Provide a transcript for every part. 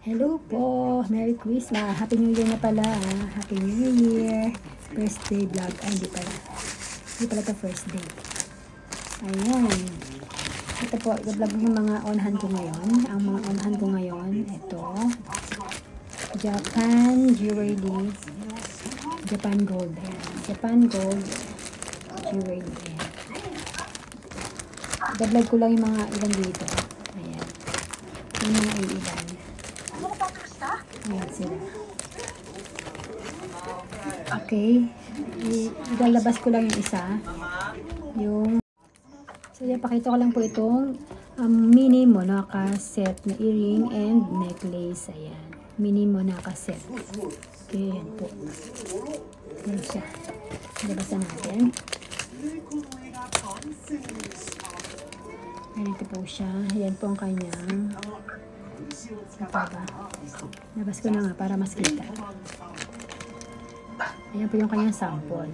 Hello po! Merry Christmas! Happy New Year na pala. Happy New Year! First day vlog. Ay, hindi pala. Hindi pala ito first day. Ayan. Ito po, i-vlog yung mga on-hand ko ngayon. Ang mga on-hand ko ngayon, ito. Japan Jewelry. Japan Gold. Ayan. Japan Gold Jewelry. Ayan. I-vlog ko lang yung mga ilan dito. Ayan. Yung mga ilan. Ayan sila. Okay. Ilalabas ko lang yung isa. So, yan, pakita ko lang po itong mini Monaca set na earring and necklace. Ayan. Mini Monaca set. Okay, yan po. Yan siya. Labasan natin. Ayan, ito po siya. Ayan po ang kanyang. Ito ba? Labas ko na nga para mas kita. Ayan po yung kanyang sample.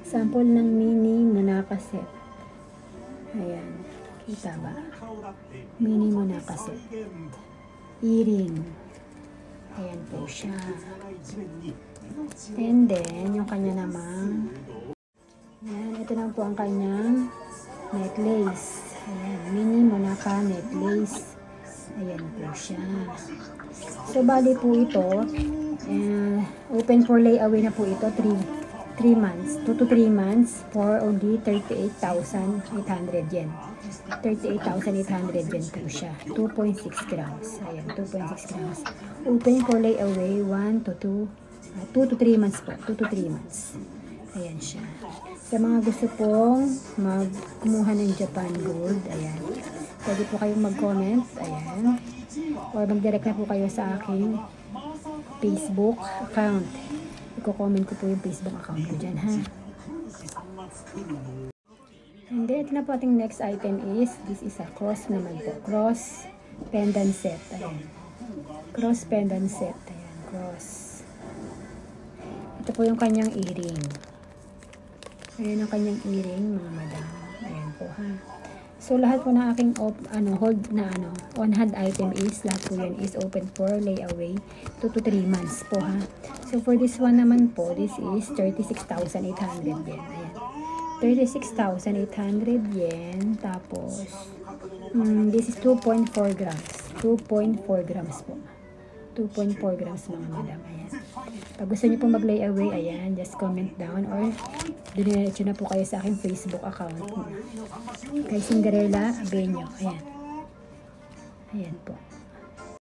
Sample ng mini Monaca set. Ayan. Kita ba? Mini Monaca set. Earring. Ayan po siya. And then, yung kanya namang ayan, ito na po ang kanyang necklace. Ayan, mini Monaca necklace. Ayan po siya. So, bali po ito, open for layaway na po ito, 3 months, 2 to 3 months for only 38,800 yen. 38,800 yen po siya. 2.6 grams. Ayan, 2.6 grams. Open for layaway, 2 to 3 months po. 2 to 3 months. Ayan siya. Sa mga gusto pong kumuha ng Japan Gold, ayan. Pwede po kayong mag-comment, ayan. Or mag-direct na po kayo sa aking Facebook account. Iko-comment ko po yung Facebook account ko dyan, ha. And then, ito na po ating next item is, this is a cross naman po. Cross pendant set, ayan. Cross pendant set, ayan. Cross. Ito po yung kanyang earring. Ayan ang kanyang earring, mga madam. Ayan po, ha. So, lahat po ng aking on-hand item is, lahat po yan is open for layaway 2 to 3 months po, ha. So, for this one naman po, this is 36,800 yen. Ayan. 36,800 yen. Tapos, this is 2.4 grams. 2.4 grams po. 2.4 grams, mga madam. Ayan. Pag gusto niyo po mag-layaway, ayan, just comment down or diretso na po kayo sa aking Facebook account. Kay Cinderella Abenyo. Ayan. Ayan po.